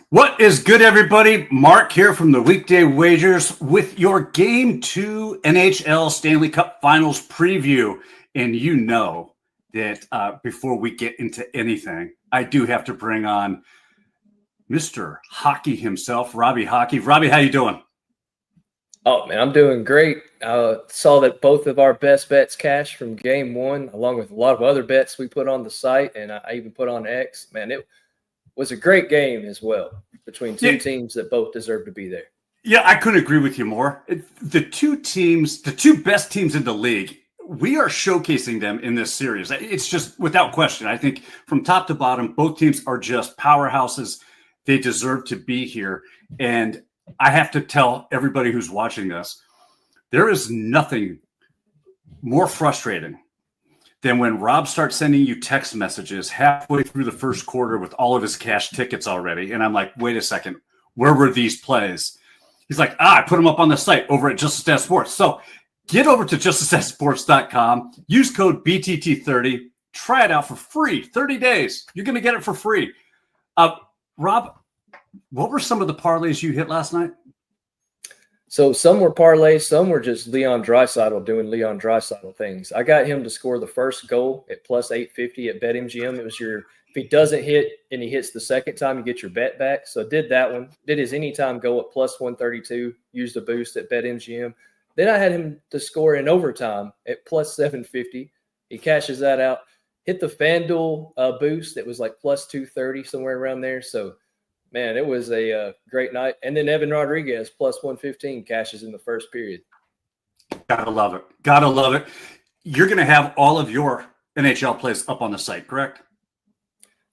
What is good, everybody? Mark here from the Weekday Wagers with your Game 2 NHL Stanley Cup Finals preview. And you know that before we get into anything, I do have to bring on Mr. Hockey himself, Robbie Hockey. Robbie, how you doing? Oh, man, I'm doing great. I saw that both of our best bets cashed from Game 1, along with a lot of other bets we put on the site, and I even put on X. Man, it was a great game as well between two teams that both deserve to be there. Yeah, I couldn't agree with you more. The two best teams in the league, we are showcasing them in this series. It's just without question. I think from top to bottom, both teams are just powerhouses. They deserve to be here. And I have to tell everybody who's watching this, there is nothing more frustrating than when Rob starts sending you text messages halfway through the first quarter with all of his cash tickets already. And I'm like, wait a second, where were these plays? He's like, I put them up on the site over at Just a Stat Sports. So get over to justastatsports.com, use code BTT30, try it out for free, 30 days. You're going to get it for free. Rob, what were some of the parlays you hit last night? So some were parlays, some were just Leon Draisaitl doing Leon Draisaitl things. I got him to score the first goal at plus 850 at BetMGM. It was if he doesn't hit and he hits the second time, you get your bet back. So I did that one. Did his anytime goal at plus 132, used a boost at BetMGM. Then I had him to score in overtime at plus 750. He cashes that out. Hit the FanDuel boost that was like plus 230, somewhere around there. So man, it was a great night. And then Evan Rodriguez, plus 115, cashes in the first period. Gotta love it. Gotta love it. You're going to have all of your NHL plays up on the site, correct?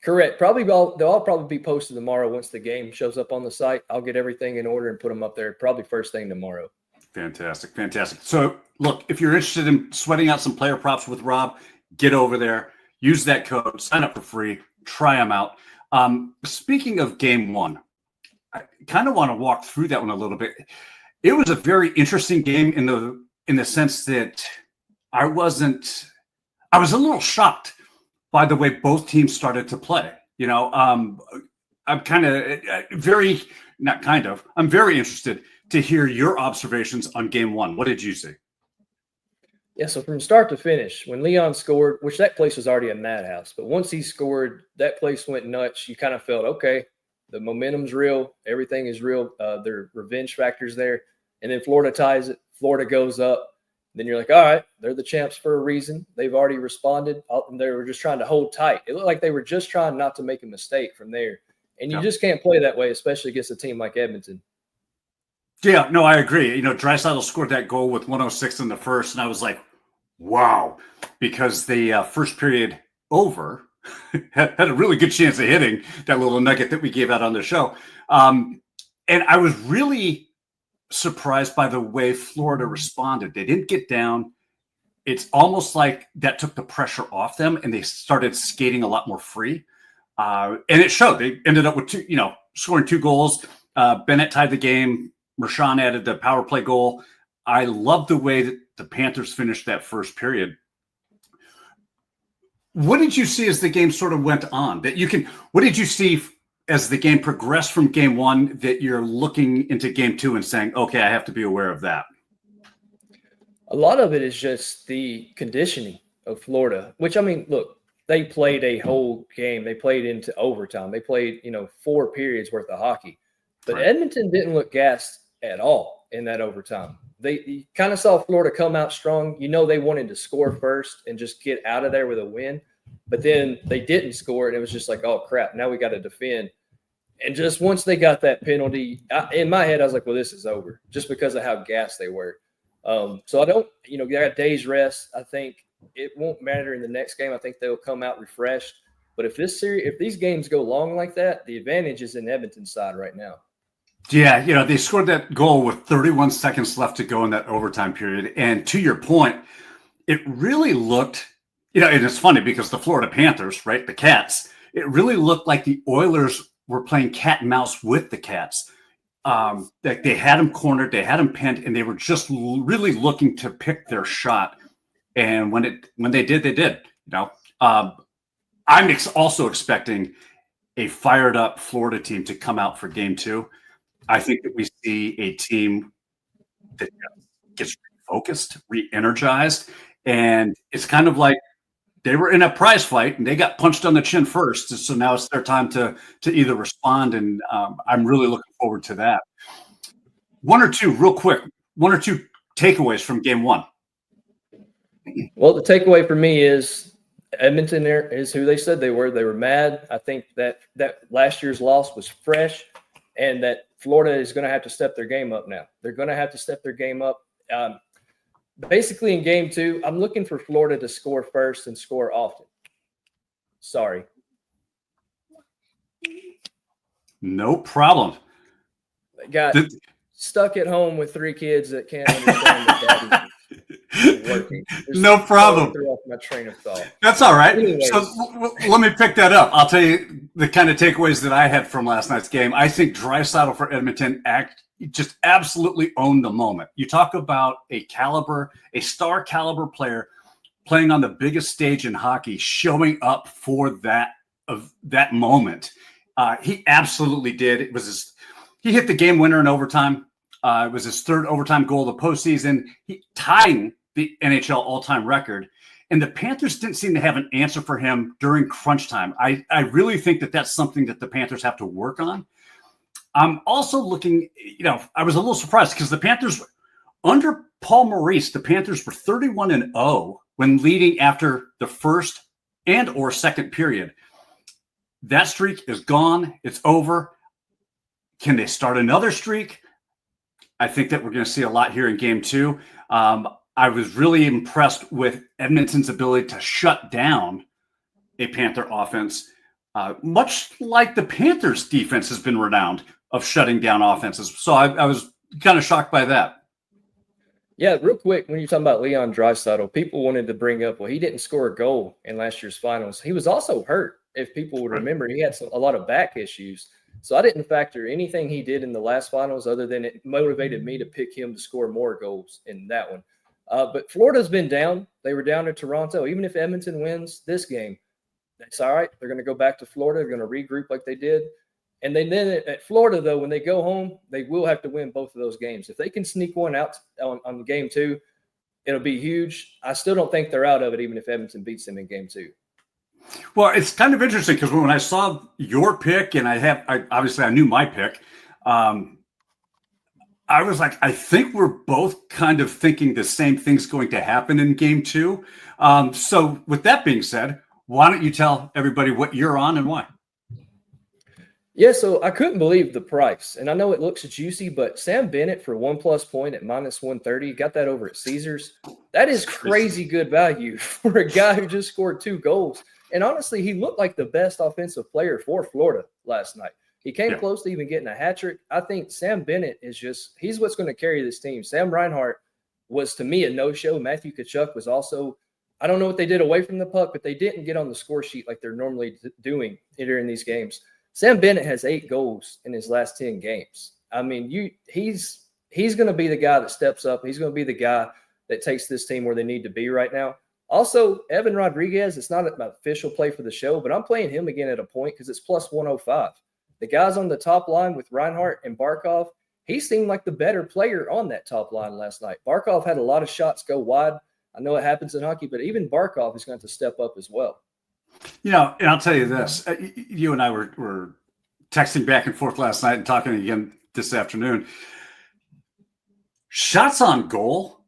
Correct. They'll all probably be posted tomorrow once the game shows up on the site. I'll get everything in order and put them up there probably first thing tomorrow. Fantastic. Fantastic. So, look, if you're interested in sweating out some player props with Rob, get over there. Use that code. Sign up for free. Try them out. Speaking of Game 1, I kind of want to walk through that one a little bit. It was a very interesting game in the sense that I was a little shocked by the way both teams started to play. You know, I'm very interested to hear your observations on Game 1. What did you see? Yeah, so from start to finish, when Leon scored, which that place was already a madhouse, but once he scored, that place went nuts. You kind of felt, okay, the momentum's real. Everything is real. Their revenge factor's there. And then Florida ties it. Florida goes up. Then you're like, all right, they're the champs for a reason. They've already responded. They were just trying to hold tight. It looked like they were just trying not to make a mistake from there. And you just can't play that way, especially against a team like Edmonton. Yeah, no, I agree. You know, Draisaitl scored that goal with 106 in the first, and I was like, wow, because the first period over had a really good chance of hitting that little nugget that we gave out on the show. And I was really surprised by the way Florida responded. They didn't get down. It's almost like that took the pressure off them, and they started skating a lot more free. And it showed. They ended up with scoring 2 goals. Bennett tied the game. Marchand added the power play goal. I love the way that the Panthers finished that first period. What did you see as the game sort of went on? What did you see as the game progressed from Game 1 that you're looking into Game 2 and saying, okay, I have to be aware of that? A lot of it is just the conditioning of Florida, which, I mean, look, they played a whole game. They played into overtime. They played, 4 periods worth of hockey. But right. Edmonton didn't look gassed at all in that overtime. You kind of saw Florida come out strong. They wanted to score first and just get out of there with a win. But then they didn't score, and it was just like, oh, crap, now we got to defend. And just once they got that penalty, in my head, I was like, well, this is over, just because of how gassed they were. So I don't – I got days rest. I think it won't matter in the next game. I think they'll come out refreshed. But if these games go long like that, the advantage is in Edmonton's side right now. Yeah, they scored that goal with 31 seconds left to go in that overtime period. And to your point, it really looked, and it's funny because the Florida Panthers, right, the Cats, it really looked like the Oilers were playing cat and mouse with the Cats. They had them cornered, they had them pinned, and they were just really looking to pick their shot. And when they did, they did. I'm also expecting a fired up Florida team to come out for game 2. I think that we see a team that gets focused, re-energized, and it's kind of like they were in a prize fight and they got punched on the chin first. So now it's their time to either respond, and I'm really looking forward to that. One or two takeaways from game 1. Well, the takeaway for me is Edmonton is who they said they were. They were mad. I think that last year's loss was fresh, and that Florida is going to have to step their game up now. They're going to have to step their game up. Basically, in game 2, I'm looking for Florida to score first and score often. Sorry. No problem. Got stuck at home with 3 kids that can't understand that daddy is working. No problem. Threw off my train of thought. That's all right. Anyways. So let me pick that up. I'll tell you the kind of takeaways that I had from last night's game. I think Draisaitl for Edmonton just absolutely owned the moment. You talk about a star caliber player playing on the biggest stage in hockey, showing up for that moment. He absolutely did. He hit the game winner in overtime. It was his 3rd overtime goal of the postseason. He tying the NHL all-time record. And the Panthers didn't seem to have an answer for him during crunch time. I really think that that's something that the Panthers have to work on. I'm also looking, I was a little surprised because the Panthers, under Paul Maurice, the Panthers were 31-0 when leading after the first and or second period. That streak is gone. It's over. Can they start another streak? I think that we're going to see a lot here in game 2. I was really impressed with Edmonton's ability to shut down a Panther offense, much like the Panthers' defense has been renowned of shutting down offenses. So I was kind of shocked by that. Yeah, real quick, when you're talking about Leon Draisaitl, people wanted to bring up, well, he didn't score a goal in last year's finals. He was also hurt. If people would remember, he had a lot of back issues. So I didn't factor anything he did in the last finals other than it motivated me to pick him to score more goals in that one. But Florida's been down. They were down to Toronto. Even if Edmonton wins this game, that's all right. They're going to go back to Florida. They're going to regroup like they did. And then at Florida, though, when they go home, they will have to win both of those games. If they can sneak one out on game 2, it'll be huge. I still don't think they're out of it, even if Edmonton beats them in game 2. Well, it's kind of interesting because when I saw your pick, and I knew my pick, I was like, I think we're both kind of thinking the same thing's going to happen in game 2. So with that being said, why don't you tell everybody what you're on and why? Yeah, so I couldn't believe the price. And I know it looks juicy, but Sam Bennett for 1+ point at -130, got that over at Caesars. That is crazy good value for a guy who just scored 2 goals. And honestly, he looked like the best offensive player for Florida last night. He came close to even getting a hat trick. I think Sam Bennett he's what's going to carry this team. Sam Reinhart was, to me, a no-show. Matthew Tkachuk was also, I don't know what they did away from the puck, but they didn't get on the score sheet like they're normally doing during these games. Sam Bennett has 8 goals in his last 10 games. I mean, he's going to be the guy that steps up. He's going to be the guy that takes this team where they need to be right now. Also, Evan Rodriguez, it's not an official play for the show, but I'm playing him again at a point because it's +105. The guys on the top line with Reinhart and Barkov, he seemed like the better player on that top line last night. Barkov had a lot of shots go wide. I know it happens in hockey, but even Barkov is going to step up as well. And I'll tell you this. You and I were texting back and forth last night and talking again this afternoon. Shots on goal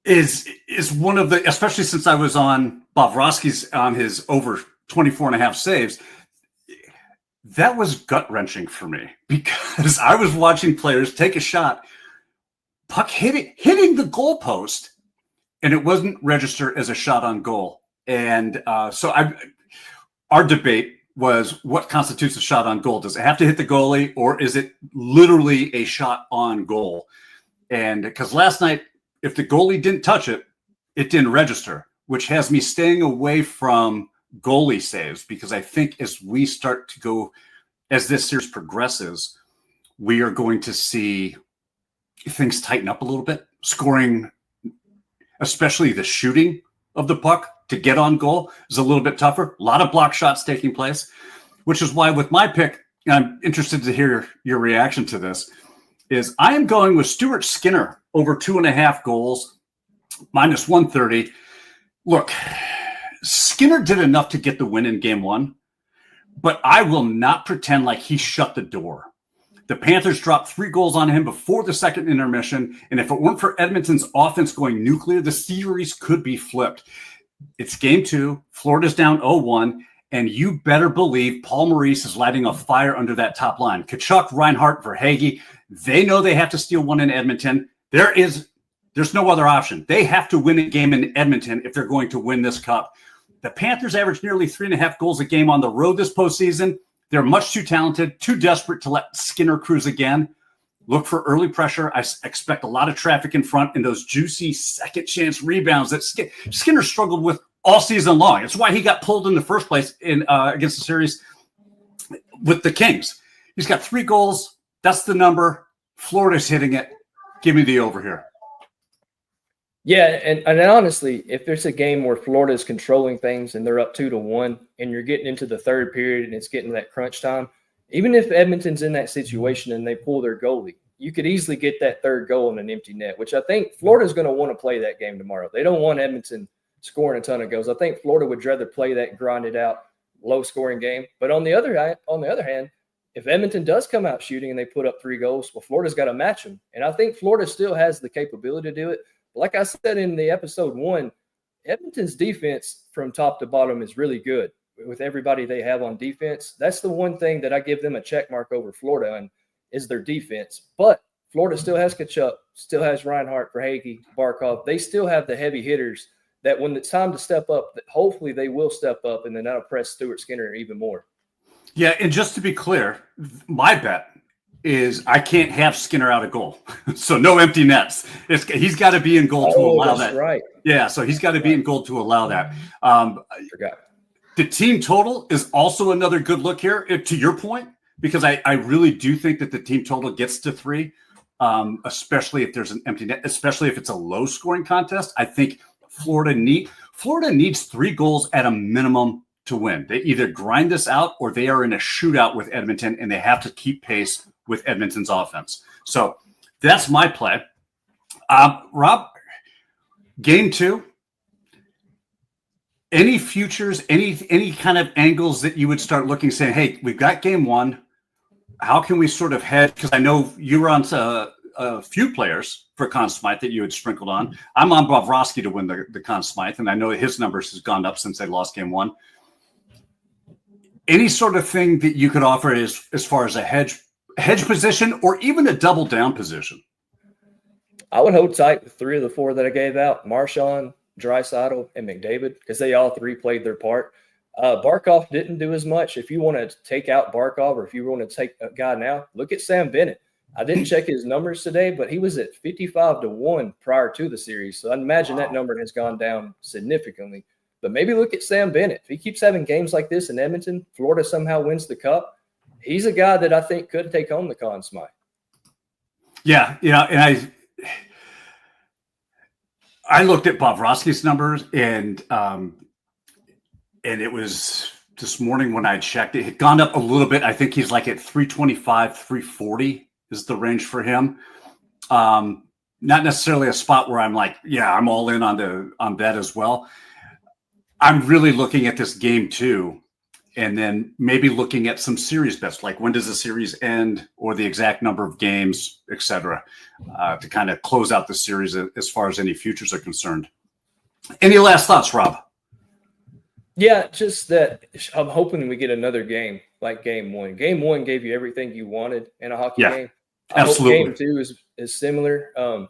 is one of the, especially since I was on Bobrovsky's on his over 24.5 saves, that was gut-wrenching for me because I was watching players take a shot, puck hitting the goalpost, and it wasn't registered as a shot on goal. And so our debate was, what constitutes a shot on goal? Does it have to hit the goalie, or is it literally a shot on goal? And because last night, if the goalie didn't touch it, it didn't register, which has me staying away from goalie saves, because I think as we start to go, as this series progresses, we are going to see things tighten up a little bit. Scoring, especially the shooting of the puck to get on goal, is a little bit tougher. A lot of block shots taking place. which is why with my pick, I'm interested to hear your reaction to this, is I am going with Stuart Skinner over 2.5 goals, minus 130. Look, Skinner did enough to get the win in game one, but I will not pretend like he shut the door. The Panthers dropped 3 goals on him before the second intermission, and if it weren't for Edmonton's offense going nuclear, the series could be flipped. It's game 2. Florida's down 0-1, and you better believe Paul Maurice is lighting a fire under that top line. Tkachuk, Reinhart, Verhaeghe, they know they have to steal one in Edmonton. There's no other option. They have to win a game in Edmonton if they're going to win this cup. The Panthers average nearly 3.5 goals a game on the road this postseason. They're much too talented, too desperate to let Skinner cruise again. Look for early pressure. I expect a lot of traffic in front and those juicy second chance rebounds that Skinner struggled with all season long. It's why he got pulled in the first place in against the series with the Kings. He's got 3 goals. That's the number. Florida's hitting it. Give me the over here. Yeah, and honestly, if there's a game where Florida is controlling things and they're up 2-1 and you're getting into the third period and it's getting to that crunch time, even if Edmonton's in that situation and they pull their goalie, you could easily get that third goal in an empty net, which I think Florida's going to want to play that game tomorrow. They don't want Edmonton scoring a ton of goals. I think Florida would rather play that grinded out, low-scoring game. But on the other hand, if Edmonton does come out shooting and they put up 3 goals, well, Florida's got to match them. And I think Florida still has the capability to do it. Like I said in the episode 1, Edmonton's defense from top to bottom is really good with everybody they have on defense. That's the one thing that I give them a check mark over Florida on is their defense. But Florida still has Tkachuk, still has Reinhart, Verhaeghe, Barkov. They still have the heavy hitters that when it's time to step up, that hopefully they will step up, and then that'll press Stuart Skinner even more. Yeah, and just to be clear, my bet is I can't have Skinner out of goal. So no empty nets. He's got to be in goal to allow that. Right. Yeah, so he's got to be in goal to allow that. I forgot. The team total is also another good look here, to your point, because I really do think that the team total gets to 3, especially if there's an empty net, especially if it's a low-scoring contest. I think Florida needs 3 goals at a minimum to win. They either grind this out or they are in a shootout with Edmonton, and they have to keep pace with Edmonton's offense. So that's my play. Rob, game 2, any futures, any kind of angles that you would start looking, saying, hey, we've got game 1. How can we sort of head? Because I know you were on a few players for Conn Smythe that you had sprinkled on. I'm on Bobrovsky to win the Conn Smythe, and I know his numbers has gone up since they lost game 1. Any sort of thing that you could offer as far as a hedge position or even a double down position? I would hold tight with 3 of the 4 that I gave out: Marchand, Draisaitl, and McDavid, because they all 3 played their part. Barkov didn't do as much. If you want to take out Barkov, or if you want to take a guy now, look at Sam Bennett. I didn't check his numbers today, but he was at 55-1 prior to the series. So I imagine that number has gone down significantly. But maybe look at Sam Bennett. If he keeps having games like this in Edmonton, Florida somehow wins the cup, he's a guy that I think could take home the Conn Smythe. Yeah, and I looked at Bobrovsky's numbers, and it was this morning when I checked, it had gone up a little bit. I think he's like at 325, 340 is the range for him. Not necessarily a spot where I'm like, yeah, I'm all in on that as well. I'm really looking at this game 2, and then maybe looking at some series bets, like when does the series end, or the exact number of games, et cetera, to kind of close out the series as far as any futures are concerned. Any last thoughts, Rob? Yeah, just that I'm hoping we get another game like game 1. Game 1 gave you everything you wanted in a hockey game. Absolutely. I hope game 2 is similar. I'm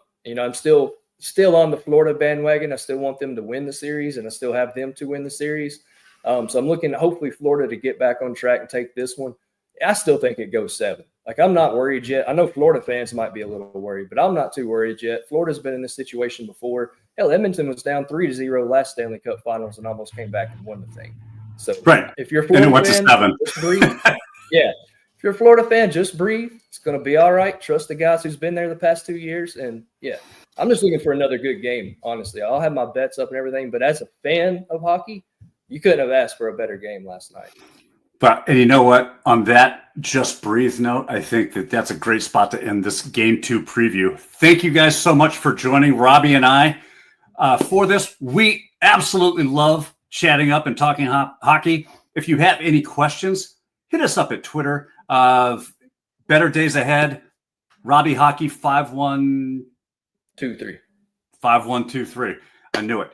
still on the Florida bandwagon. I still want them to win the series, and I still have them to win the series. So I'm looking, hopefully, Florida to get back on track and take this one. I still think it goes 7. Like, I'm not worried yet. I know Florida fans might be a little worried, but I'm not too worried yet. Florida's been in this situation before. Hell, Edmonton was down 3-0 last Stanley Cup Finals and almost came back and won the thing. So right. If you're a Florida fan, just breathe. Yeah. If you're a Florida fan, just breathe. It's going to be all right. Trust the guys who's been there the past 2 years. And, yeah, I'm just looking for another good game, honestly. I'll have my bets up and everything, but as a fan of hockey, you couldn't have asked for a better game last night. And you know what? On that just breathe note, I think that's a great spot to end this Game 2 preview. Thank you guys so much for joining Robbie and I for this. We absolutely love chatting up and talking hockey. If you have any questions, hit us up at Twitter. Better days ahead. Robbie Hockey 5123. I knew it.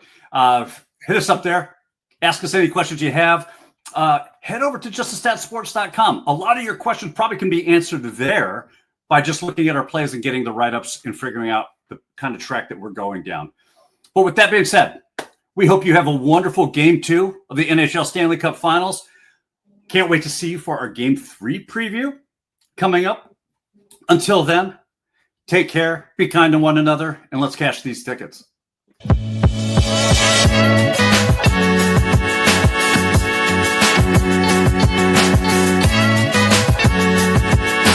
Hit us up there. Ask us any questions you have. Head over to justastatsports.com. A lot of your questions probably can be answered there by just looking at our plays and getting the write-ups and figuring out the kind of track that we're going down. But with that being said, we hope you have a wonderful Game 2 of the NHL Stanley Cup Finals. Can't wait to see you for our Game 3 preview coming up. Until then, take care, be kind to one another, and let's cash these tickets.